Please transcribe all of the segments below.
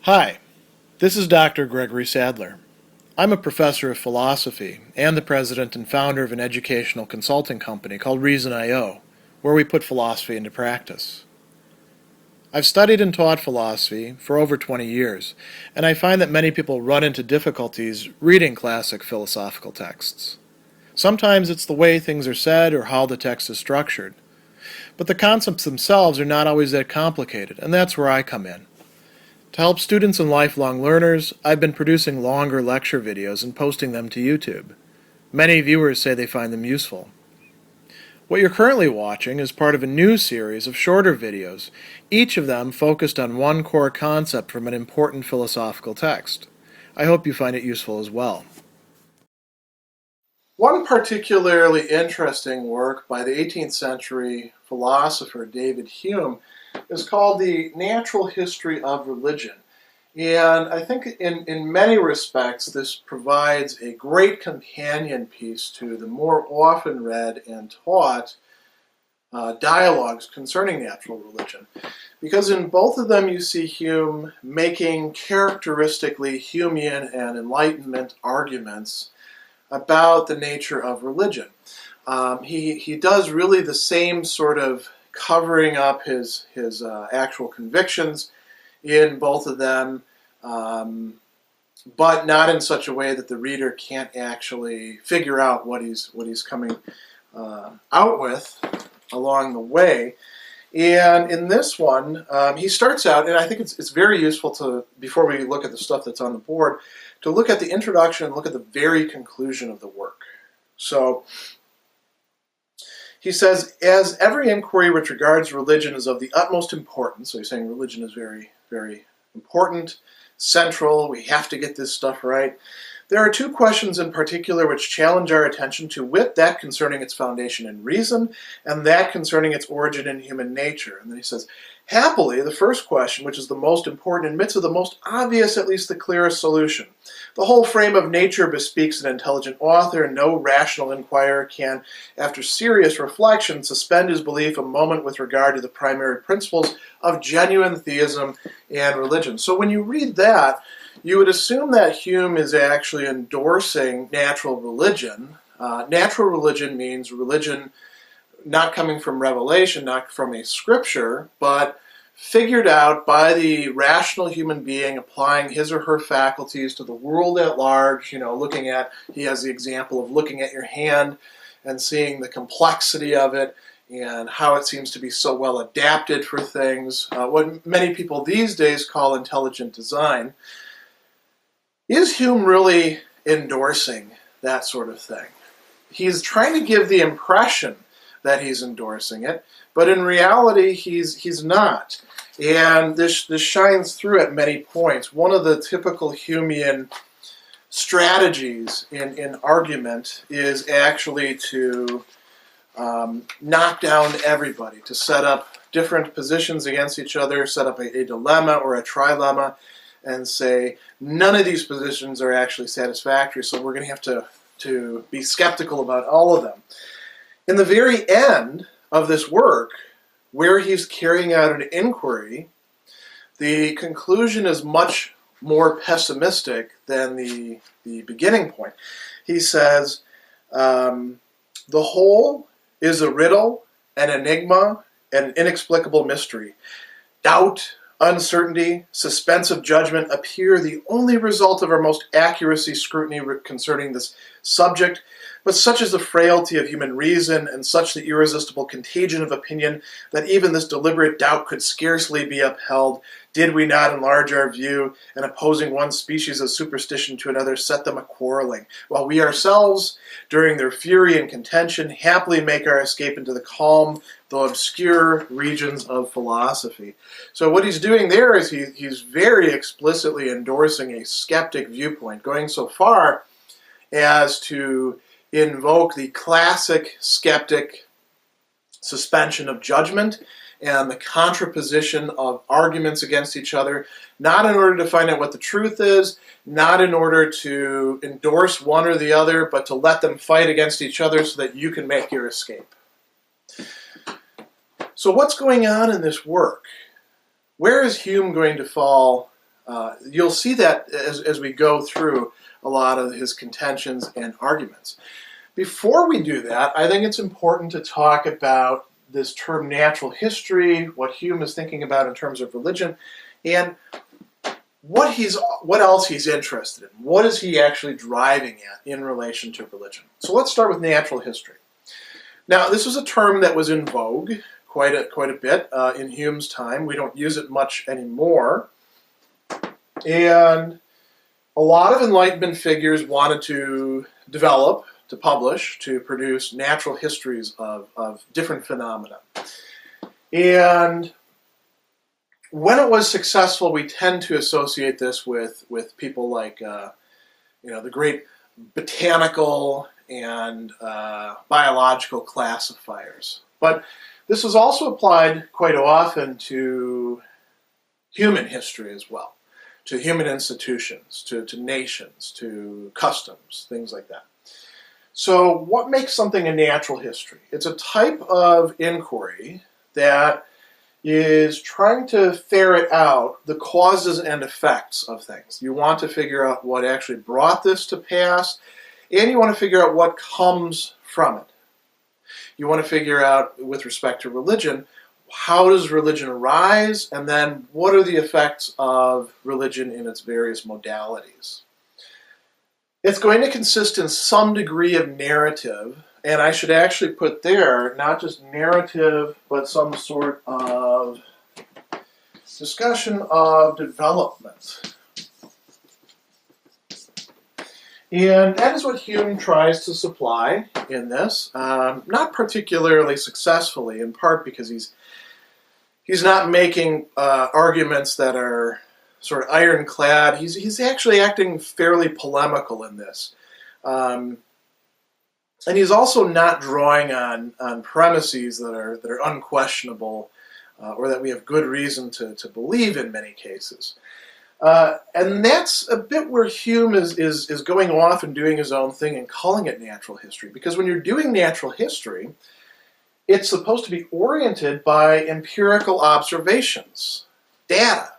Hi, this is Dr. Gregory Sadler. I'm a professor of philosophy and the president and founder of an educational consulting company called Reason.io, where we put philosophy into practice. I've studied and taught philosophy for over 20 years, and I find that many people run into difficulties reading classic philosophical texts. Sometimes it's the way things are said or how the text is structured. But the concepts themselves are not always that complicated, and that's where I come in. To help students and lifelong learners, I've been producing longer lecture videos and posting them to YouTube. Many viewers say they find them useful. What you're currently watching is part of a new series of shorter videos, each of them focused on one core concept from an important philosophical text. I hope you find it useful as well. One particularly interesting work by the 18th century philosopher David Hume is called The Natural History of Religion. And I think in many respects this provides a great companion piece to the more often read and taught dialogues concerning natural religion. Because in both of them you see Hume making characteristically Humean and Enlightenment arguments about the nature of religion. He does really the same sort of covering up his actual convictions in both of them, but not in such a way that the reader can't actually figure out what he's coming out with along the way. And in this one, he starts out, and I think it's very useful to, before we look at the stuff that's on the board, to look at the introduction and look at the very conclusion of the work. So he says, as every inquiry which regards religion is of the utmost importance, so he's saying religion is very, very important, central, we have to get this stuff right. There are two questions in particular which challenge our attention, to wit, that concerning its foundation in reason, and that concerning its origin in human nature. And then he says, happily, the first question, which is the most important, admits of the most obvious, at least the clearest solution. The whole frame of nature bespeaks an intelligent author, and no rational inquirer can, after serious reflection, suspend his belief a moment with regard to the primary principles of genuine theism and religion. So when you read that, you would assume that Hume is actually endorsing natural religion. Natural religion means religion not coming from revelation, not from a scripture, but figured out by the rational human being applying his or her faculties to the world at large. You know, looking at, he has the example of looking at your hand and seeing the complexity of it and how it seems to be so well adapted for things, what many people these days call intelligent design. Is Hume really endorsing that sort of thing? He's trying to give the impression that he's endorsing it, but in reality he's not. And this shines through at many points. One of the typical Humean strategies in argument is actually to knock down everybody, to set up different positions against each other, set up a dilemma or a trilemma, and say, none of these positions are actually satisfactory, so we're going to have to be skeptical about all of them. In the very end of this work, where he's carrying out an inquiry, the conclusion is much more pessimistic than the beginning point. He says, the whole is a riddle, an enigma, and an inexplicable mystery. Doubt, uncertainty, suspense of judgment appear the only result of our most accuracy scrutiny concerning this subject, but such is the frailty of human reason and such the irresistible contagion of opinion that even this deliberate doubt could scarcely be upheld did we not enlarge our view, and opposing one species of superstition to another set them a-quarreling, while we ourselves, during their fury and contention, happily make our escape into the calm, though obscure, regions of philosophy. So what he's doing there is he's very explicitly endorsing a skeptic viewpoint, going so far as to invoke the classic skeptic suspension of judgment and the contraposition of arguments against each other, not in order to find out what the truth is, not in order to endorse one or the other, but to let them fight against each other so that you can make your escape. So what's going on in this work? Where is Hume going to fall You'll see that as we go through a lot of his contentions and arguments. Before we do that, I think it's important to talk about this term natural history, what Hume is thinking about in terms of religion, and what else he's interested in. What is he actually driving at in relation to religion? So let's start with natural history. Now, this was a term that was in vogue quite a bit in Hume's time. We don't use it much anymore. And a lot of Enlightenment figures wanted to develop, to publish, to produce natural histories of different phenomena. And when it was successful, we tend to associate this with people like the great botanical and biological classifiers. But this was also applied quite often to human history as well, to human institutions, to nations, to customs, things like that. So what makes something a natural history? It's a type of inquiry that is trying to ferret out the causes and effects of things. You want to figure out what actually brought this to pass, and you want to figure out what comes from it. You want to figure out, with respect to religion, how does religion arise, and then what are the effects of religion in its various modalities. It's going to consist in some degree of narrative, and I should actually put there, not just narrative, but some sort of discussion of development. And that is what Hume tries to supply in this, not particularly successfully, in part because he's not making arguments that are sort of ironclad. He's actually acting fairly polemical in this. And he's also not drawing on premises that are unquestionable or that we have good reason to believe in many cases. And that's a bit where Hume is going off and doing his own thing and calling it natural history. Because when you're doing natural history, it's supposed to be oriented by empirical observations, data.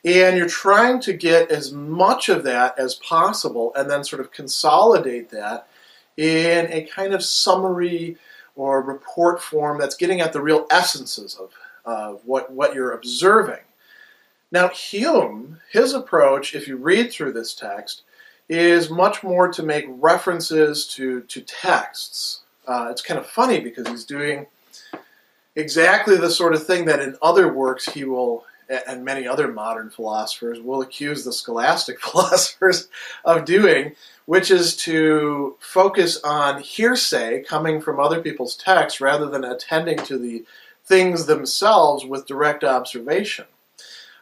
And you're trying to get as much of that as possible and then sort of consolidate that in a kind of summary or report form that's getting at the real essences of what you're observing. Now, Hume, his approach, if you read through this text, is much more to make references to texts. It's kind of funny because he's doing exactly the sort of thing that in other works he will, and many other modern philosophers, will accuse the scholastic philosophers of doing, which is to focus on hearsay coming from other people's texts rather than attending to the things themselves with direct observation.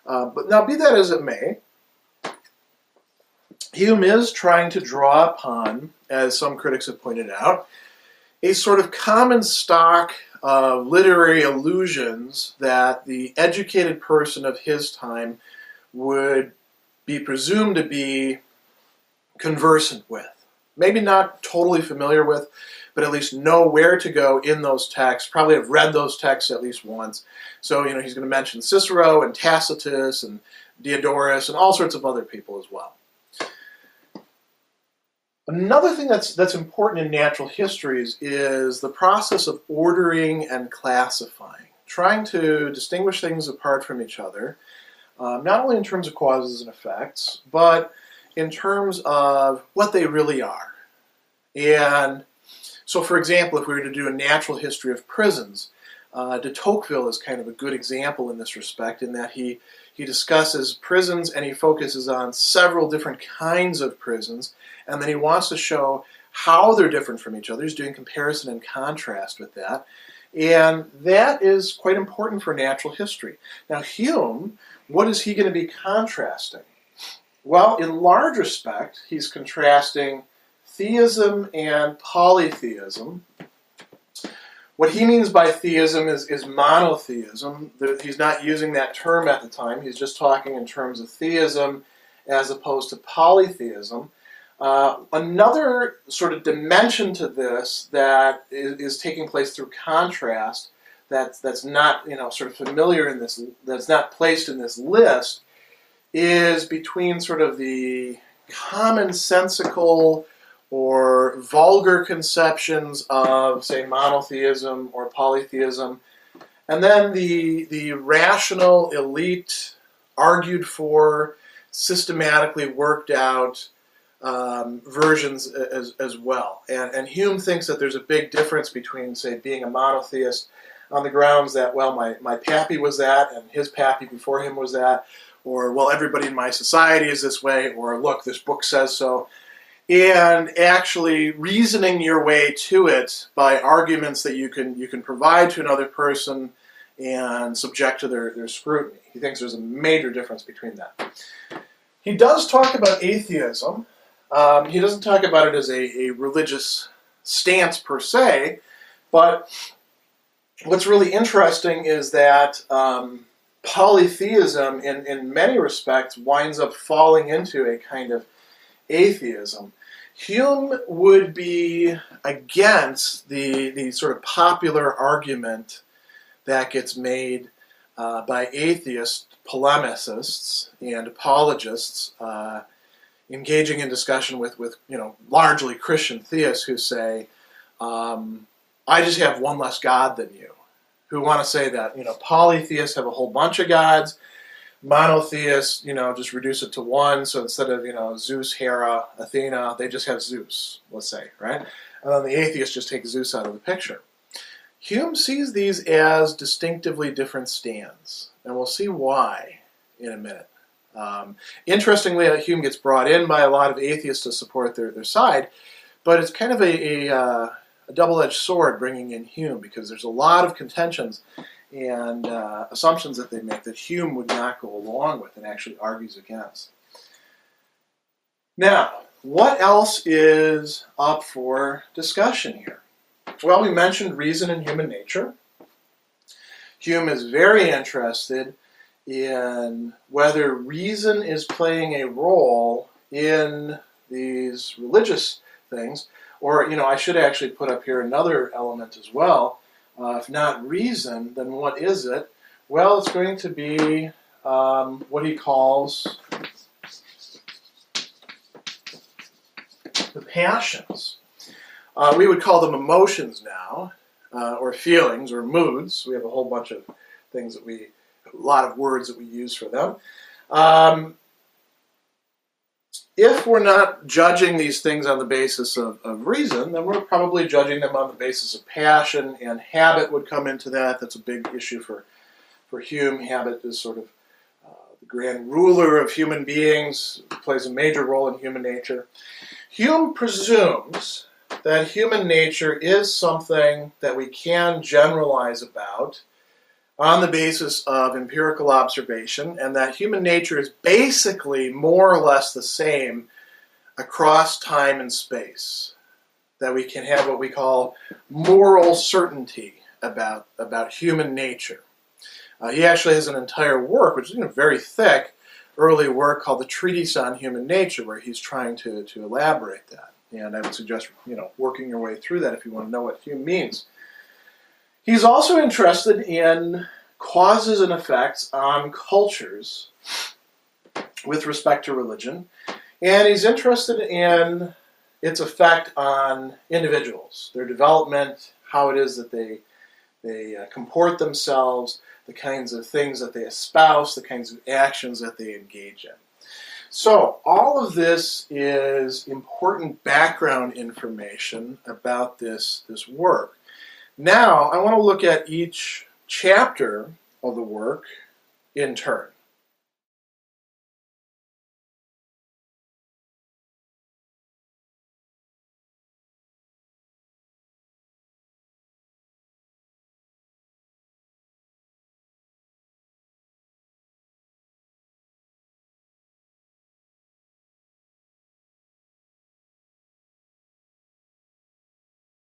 But now, be that as it may, Hume is trying to draw upon, as some critics have pointed out, a sort of common stock of literary allusions that the educated person of his time would be presumed to be conversant with. Maybe not totally familiar with, but at least know where to go in those texts, probably have read those texts at least once. So, he's going to mention Cicero and Tacitus and Diodorus and all sorts of other people as well. Another thing that's important in natural histories is the process of ordering and classifying, trying to distinguish things apart from each other, not only in terms of causes and effects, but in terms of what they really are. And so, for example, if we were to do a natural history of prisons, de Tocqueville is kind of a good example in this respect, in that he discusses prisons and he focuses on several different kinds of prisons, and then he wants to show how they're different from each other. He's doing comparison and contrast with that, and that is quite important for natural history. Now, Hume, what is he going to be contrasting? Well, in large respect, he's contrasting theism and polytheism. What he means by theism is monotheism. He's not using that term at the time. He's just talking in terms of theism as opposed to polytheism. Another sort of dimension to this that is taking place through contrast, that's not sort of familiar in this, that's not placed in this list, is between sort of the commonsensical or vulgar conceptions of, say, monotheism or polytheism, and then the rational, elite, argued for, systematically worked out versions as well. And Hume thinks that there's a big difference between, say, being a monotheist on the grounds that, well, my pappy was that, and his pappy before him was that, or, well, everybody in my society is this way, or, look, this book says so, and actually reasoning your way to it by arguments that you can provide to another person and subject to their scrutiny. He thinks there's a major difference between that. He does talk about atheism. He doesn't talk about it as a religious stance per se, but what's really interesting is that polytheism, in many respects, winds up falling into a kind of atheism. Hume would be against the sort of popular argument that gets made by atheist polemicists and apologists engaging in discussion with largely Christian theists who say, I just have one less God than you, who want to say that polytheists have a whole bunch of gods, monotheists just reduce it to one, so instead of Zeus, Hera, Athena, they just have Zeus, let's say, right? And then the atheists just take Zeus out of the picture. Hume sees these as distinctively different stands, and we'll see why in a minute. Interestingly, Hume gets brought in by a lot of atheists to support their side, but it's kind of a double-edged sword bringing in Hume, because there's a lot of contentions and assumptions that they make that Hume would not go along with and actually argues against. Now, what else is up for discussion here? Well, we mentioned reason in human nature. Hume is very interested in whether reason is playing a role in these religious things, or, I should actually put up here another element as well. If not reason, then what is it? Well, it's going to be what he calls the passions. We would call them emotions now, or feelings, or moods. We have a whole bunch of things a lot of words that we use for them. If we're not judging these things on the basis of reason, then we're probably judging them on the basis of passion, and habit would come into that. That's a big issue for Hume. Habit is sort of the grand ruler of human beings, plays a major role in human nature. Hume presumes that human nature is something that we can generalize about on the basis of empirical observation, and that human nature is basically more or less the same across time and space. That we can have what we call moral certainty about human nature. He actually has an entire work, which is very thick, early work called The Treatise on Human Nature, where he's trying to elaborate that. And I would suggest working your way through that if you want to know what Hume means. He's also interested in causes and effects on cultures with respect to religion, and he's interested in its effect on individuals, their development, how it is that they comport themselves, the kinds of things that they espouse, the kinds of actions that they engage in. So all of this is important background information about this work. Now, I want to look at each chapter of the work in turn.